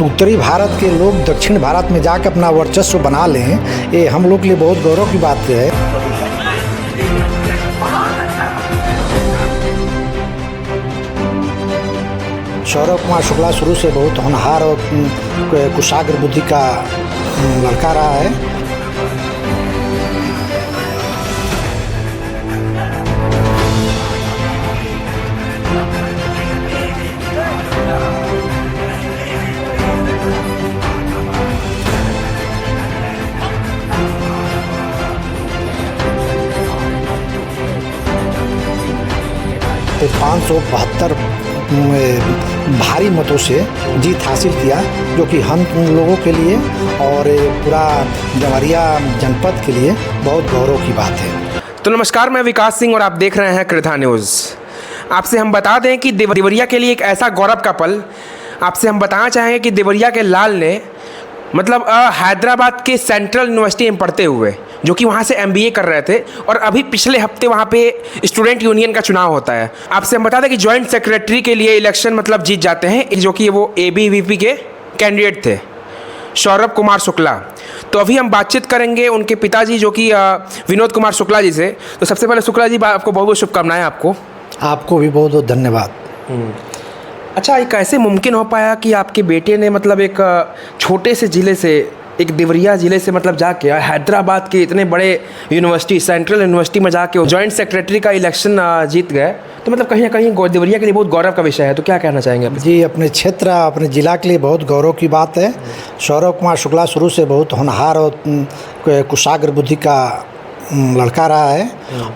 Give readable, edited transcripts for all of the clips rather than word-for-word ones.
उत्तरी भारत के लोग दक्षिण भारत में जाकर अपना वर्चस्व बना लें, ये हम लोग के लिए बहुत गौरव की बात है। सौरभ कुमार शुक्ला शुरू से बहुत होनहार और कुशाग्र बुद्धि का लड़का रहा है। तो 572 भारी मतों से जीत हासिल किया, जो कि हम लोगों के लिए और पूरा देवरिया जनपद के लिए बहुत गौरव की बात है। तो नमस्कार, मैं विकास सिंह और आप देख रहे हैं कृथा न्यूज़। आपसे हम बता दें कि देवरिया के लिए एक ऐसा गौरव का पल आपसे हम बताना चाहेंगे कि देवरिया के लाल ने मतलब हैदराबाद के सेंट्रल यूनिवर्सिटी में पढ़ते हुए, जो कि वहाँ से MBA कर रहे थे, और अभी पिछले हफ्ते वहाँ पे स्टूडेंट यूनियन का चुनाव होता है। आपसे हम बता दें कि जॉइंट सेक्रेटरी के लिए इलेक्शन मतलब जीत जाते हैं, जो कि वो ABVP के कैंडिडेट थे, सौरभ कुमार शुक्ला। तो अभी हम बातचीत करेंगे उनके पिताजी जो कि विनोद कुमार शुक्ला जी से। तो सबसे पहले शुक्ला जी, आपको बहुत बहुत शुभकामनाएं। आपको भी बहुत बहुत धन्यवाद। अच्छा, ये कैसे मुमकिन हो पाया कि आपके बेटे ने मतलब एक छोटे से ज़िले से, एक देवरिया ज़िले से मतलब जाके हैदराबाद के इतने बड़े यूनिवर्सिटी, सेंट्रल यूनिवर्सिटी में जाके जॉइंट सेक्रेटरी का इलेक्शन जीत गए? तो मतलब कहीं ना कहीं देवरिया के लिए बहुत गौरव का विषय है। तो क्या कहना चाहेंगे आप? जी, अपने क्षेत्र, अपने ज़िला के लिए बहुत गौरव की बात है। सौरभ कुमार शुक्ला शुरू से बहुत होनहार और कुशाग्र बुद्धि का लड़का रहा है,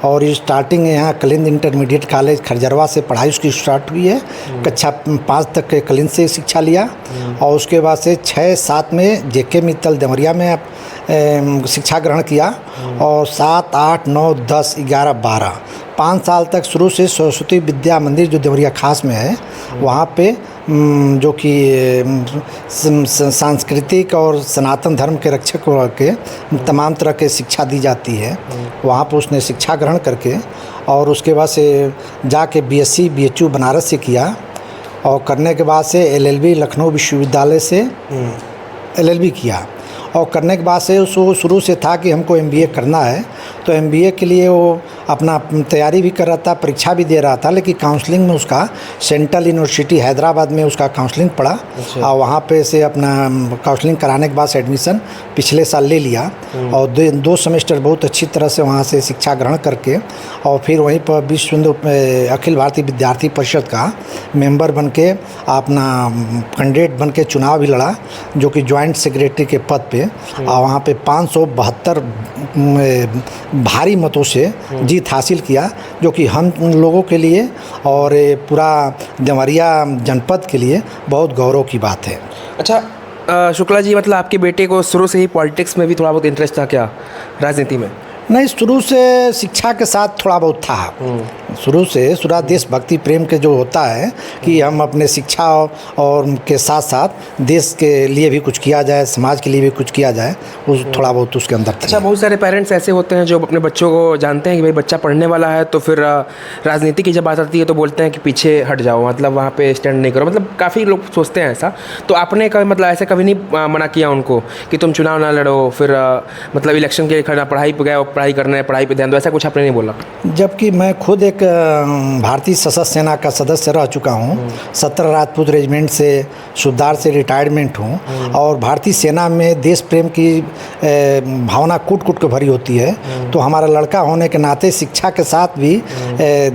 और ये स्टार्टिंग यहाँ कलिंद इंटरमीडिएट कॉलेज खरजरवा से पढ़ाई उसकी स्टार्ट हुई है। कक्षा 5 तक के कलिंद से शिक्षा लिया, और उसके बाद से 6-7 में JK मित्तल देवरिया में शिक्षा ग्रहण किया, और 7, 8, 9, 10, 11, 12 5 साल तक शुरू से सरस्वती विद्या मंदिर जो देवरिया खास में है, वहाँ पे जो कि सांस्कृतिक और सनातन धर्म के रक्षक के तमाम तरह के शिक्षा दी जाती है। वहाँ पर उसने शिक्षा ग्रहण करके, और उसके बाद से जाके BSc BHU बनारस से किया, और करने के बाद से LLB लखनऊ विश्वविद्यालय से LLB किया, और करने के बाद से उसको शुरू से था कि हमको MBA करना है। तो MBA के लिए वो अपना तैयारी भी कर रहा था, परीक्षा भी दे रहा था, लेकिन काउंसलिंग में उसका सेंट्रल यूनिवर्सिटी हैदराबाद में उसका काउंसलिंग पड़ा। अच्छा। और वहाँ पे से अपना काउंसलिंग कराने के बाद से एडमिशन पिछले साल ले लिया, और 2 सेमेस्टर बहुत अच्छी तरह से वहाँ से शिक्षा ग्रहण करके, और फिर वहीं पर विश्व हिंदू अखिल भारतीय विद्यार्थी परिषद का मेंबर बन के अपना कैंडिडेट बन के चुनाव भी लड़ा, जो कि जॉइंट सेक्रेटरी के पद पे, और वहाँ पे 572 भारी मतों से जीत हासिल किया, जो कि हम लोगों के लिए और पूरा देवरिया जनपद के लिए बहुत गौरव की बात है। अच्छा शुक्ला जी, मतलब आपके बेटे को शुरू से ही पॉलिटिक्स में भी थोड़ा बहुत इंटरेस्ट था क्या, राजनीति में? नहीं, शुरू से शिक्षा के साथ थोड़ा बहुत था। शुरू से देशभक्ति प्रेम के जो होता है कि हम अपने शिक्षा और के साथ साथ देश के लिए भी कुछ किया जाए, समाज के लिए भी कुछ किया जाए, उस थोड़ा बहुत उसके अंदर था। अच्छा, बहुत सारे पेरेंट्स ऐसे होते हैं जो अपने बच्चों को जानते हैं कि भाई बच्चा पढ़ने वाला है, तो फिर राजनीति की जब बात आती है तो बोलते हैं कि पीछे हट जाओ, मतलब वहाँ पे स्टैंड नहीं करो, मतलब काफ़ी लोग सोचते हैं ऐसा। तो आपने कभी मतलब ऐसे कभी नहीं मना किया उनको कि तुम चुनाव ना लड़ो, फिर मतलब इलेक्शन के लिए खड़ा, पढ़ाई पे गए, पढ़ाई करना है, पढ़ाई पे ध्यान दो, ऐसा कुछ आपने नहीं बोला? जबकि मैं खुद एक भारतीय सशस्त्र सेना का सदस्य रह चुका हूँ। 17 राजपूत रेजिमेंट से सुधार से रिटायरमेंट हूँ, और भारतीय सेना में देश प्रेम की भावना कूट कूट के भरी होती है। तो हमारा लड़का होने के नाते शिक्षा के साथ भी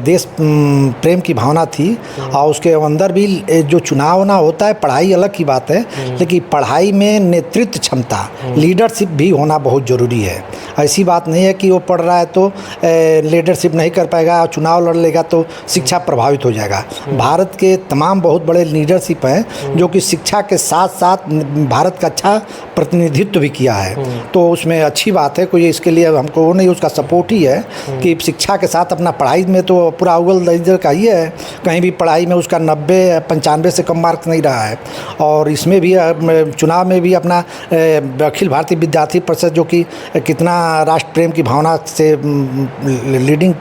देश प्रेम की भावना थी, और उसके अंदर भी जो चुनाव ना होता है, पढ़ाई अलग की बात है, लेकिन पढ़ाई में नेतृत्व क्षमता, लीडरशिप भी होना बहुत ज़रूरी है। ऐसी बात नहीं है कि वो पढ़ रहा है तो लीडरशिप नहीं कर पाएगा, और चुनाव लड़ लेगा तो शिक्षा प्रभावित हो जाएगा। भारत के तमाम बहुत बड़े लीडरशिप हैं जो कि शिक्षा के साथ साथ भारत का अच्छा प्रतिनिधित्व भी किया है, तो उसमें अच्छी बात है। कोई इसके लिए हमको वो नहीं, उसका सपोर्ट ही है कि शिक्षा के साथ अपना पढ़ाई में तो पूरा अव्वल दर्जे का ही है, कहीं भी पढ़ाई में उसका 90-95 से कम मार्क्स नहीं रहा है। और इसमें भी चुनाव में भी अपना अखिल भारतीय विद्यार्थी परिषद जो कि कितना राष्ट्र प्रेम की भावना से लीडिंग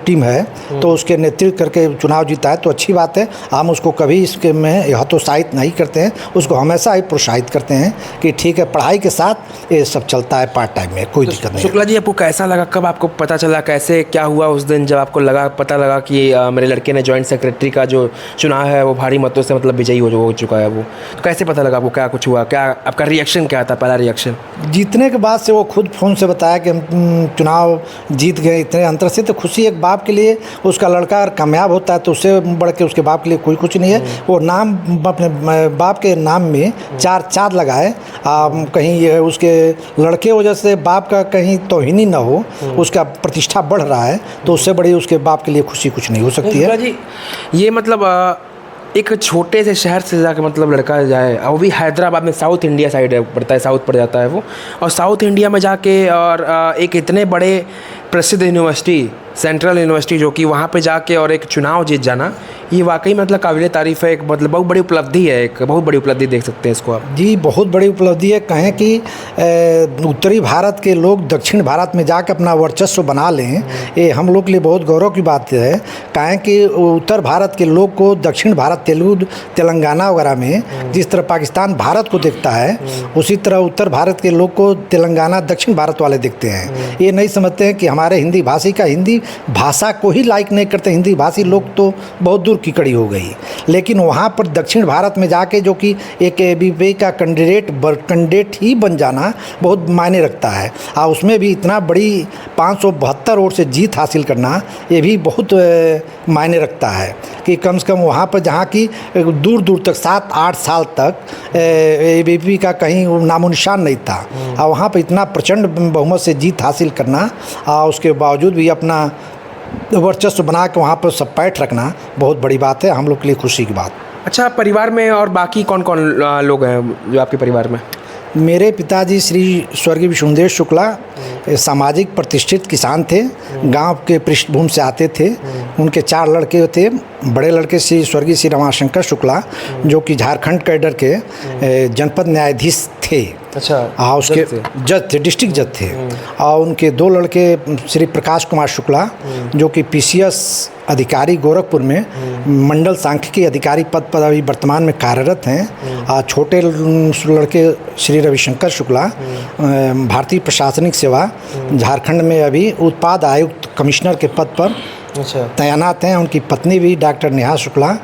टीम है, तो उसके नेतृत्व करके चुनाव जीता है, तो अच्छी बात है। हम उसको कभी इसके में हतोत्साहित नहीं करते हैं, उसको हमेशा ही प्रोत्साहित करते हैं कि ठीक है, पढ़ाई के साथ ये सब चलता है पार्ट टाइम में, कोई दिक्कत नहीं। शुक्ला जी, आपको कैसा लगा, कब आपको पता चला, कैसे क्या हुआ उस दिन जब आपको पता लगा कि मेरे लड़के ने जॉइंट सेक्रेटरी का जो चुनाव है वो भारी मतों से मतलब विजयी हो चुका है? वो तो कैसे पता लगा, आपको क्या कुछ हुआ, क्या आपका रिएक्शन क्या था, पहला रिएक्शन? जीतने के बाद से वो खुद फ़ोन से बताया कि हम चुनाव जीत गए इतने अंतर से, तो खुशी एक बाप के लिए, उसका लड़का अगर कामयाब होता है तो उससे बढ़ के उसके बाप के लिए कोई कुछ नहीं है। वो नाम अपने बाप के नाम में 4 चाँद लगाए, कहीं ये उसके लड़के वजह से बाप का कहीं तौहीनी ना हो, उसका प्रतिष्ठा बढ़ रहा है, तो उससे बड़ी उसके बाप के लिए खुशी कुछ नहीं हो सकती है। जी, ये मतलब एक छोटे से शहर से जाके मतलब लड़का जाए, वो भी हैदराबाद में, साउथ इंडिया साइड पड़ता है, साउथ पड़ जाता है वो, और साउथ इंडिया में जाके और एक इतने बड़े प्रसिद्ध यूनिवर्सिटी, सेंट्रल यूनिवर्सिटी, जो कि वहाँ पे जाके और एक चुनाव जीत जाना, ये वाकई मतलब काबिल तारीफ़ है। एक मतलब बहुत बड़ी उपलब्धि है, एक बहुत बड़ी उपलब्धि देख सकते हैं इसको आप। जी, बहुत बड़ी उपलब्धि है। कहें कि उत्तरी भारत के लोग दक्षिण भारत में जाकर अपना वर्चस्व बना लें, ये हम लोग के लिए बहुत गौरव की बात है। कहें कि उत्तर भारत के लोग को दक्षिण भारत, तेलंगाना वगैरह में जिस तरह पाकिस्तान भारत को देखता है, उसी तरह उत्तर भारत के लोग को तेलंगाना दक्षिण भारत वाले देखते हैं। ये नहीं समझते हैं कि हमारे हिंदी भाषी का, हिंदी भाषा को ही लाइक नहीं करते, हिंदी भाषी लोग तो बहुत दूर की कड़ी हो गई। लेकिन वहाँ पर दक्षिण भारत में जाके जो कि एक ABP का कैंडिडेट ही बन जाना बहुत मायने रखता है, और उसमें भी इतना बड़ी 572 वोट से जीत हासिल करना, ये भी बहुत मायने रखता है कि कम से कम वहाँ पर जहाँ की दूर दूर तक 7-8 साल तक ABP का कहीं नामो निशान नहीं था, और वहाँ पर इतना प्रचंड बहुमत से जीत हासिल करना, और उसके बावजूद भी अपना वर्चस्व बना के वहाँ पर सब पैठ रखना बहुत बड़ी बात है, हम लोग के लिए खुशी की बात। अच्छा, परिवार में और बाकी कौन कौन लोग हैं जो आपके परिवार में? मेरे पिताजी श्री स्वर्गीय विष्णुदेव शुक्ला सामाजिक प्रतिष्ठित किसान थे, गांव के पृष्ठभूमि से आते थे। उनके 4 लड़के थे। बड़े लड़के स्वर्गीय श्री रमाशंकर शुक्ला, जो कि झारखंड कैडर के जनपद न्यायाधीश थे। अच्छा, हाँ, उसके जज थे, डिस्ट्रिक्ट जज थे। और उनके 2 लड़के श्री प्रकाश कुमार शुक्ला, जो कि PCS अधिकारी गोरखपुर में मंडल सांख्यिकी अधिकारी पद पर अभी वर्तमान में कार्यरत हैं। और छोटे लड़के श्री रविशंकर शुक्ला भारतीय प्रशासनिक सेवा झारखंड में अभी उत्पाद आयुक्त कमिश्नर के पद पर तैनात हैं। उनकी पत्नी भी डॉक्टर नेहा शुक्ला,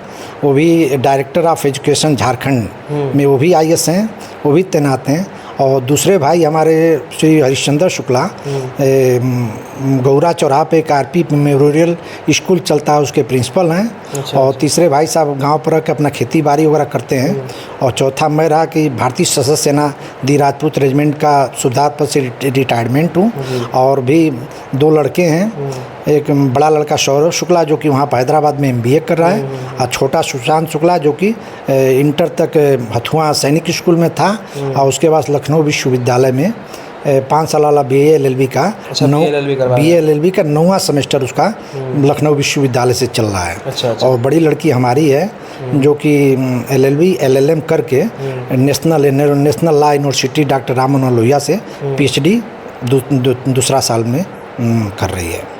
वो भी डायरेक्टर ऑफ एजुकेशन झारखंड में वो भी IAS हैं, वो भी तैनात हैं। और दूसरे भाई हमारे श्री हरिश्चंद्र शुक्ला गौरा चौराहा पे एक RP मेमोरियल स्कूल चलता है, उसके प्रिंसिपल हैं। और तीसरे भाई साहब गांव पर रह अपना खेती बाड़ी वगैरह करते हैं। और चौथा मैं रहा कि भारतीय सशस्त्र सेना दी राजपूत रेजिमेंट का सुधार पद से रिटायरमेंट हूँ। और भी 2 लड़के हैं, एक बड़ा लड़का सौरभ शुक्ला जो कि वहाँ पर हैदराबाद में MBA कर रहा है, और छोटा सुशांत शुक्ला जो कि इंटर तक हथुआ सैनिक स्कूल में था, और उसके बाद लखनऊ विश्वविद्यालय में 5 साल वाला BA LLB का BA LLB का 9वां सेमेस्टर उसका लखनऊ विश्वविद्यालय से चल रहा है। अच्छा। और बड़ी लड़की हमारी है जो कि LLB LLM करके national law university doctor Ram Manohar Lohia से PhD दूसरा साल में कर रही है।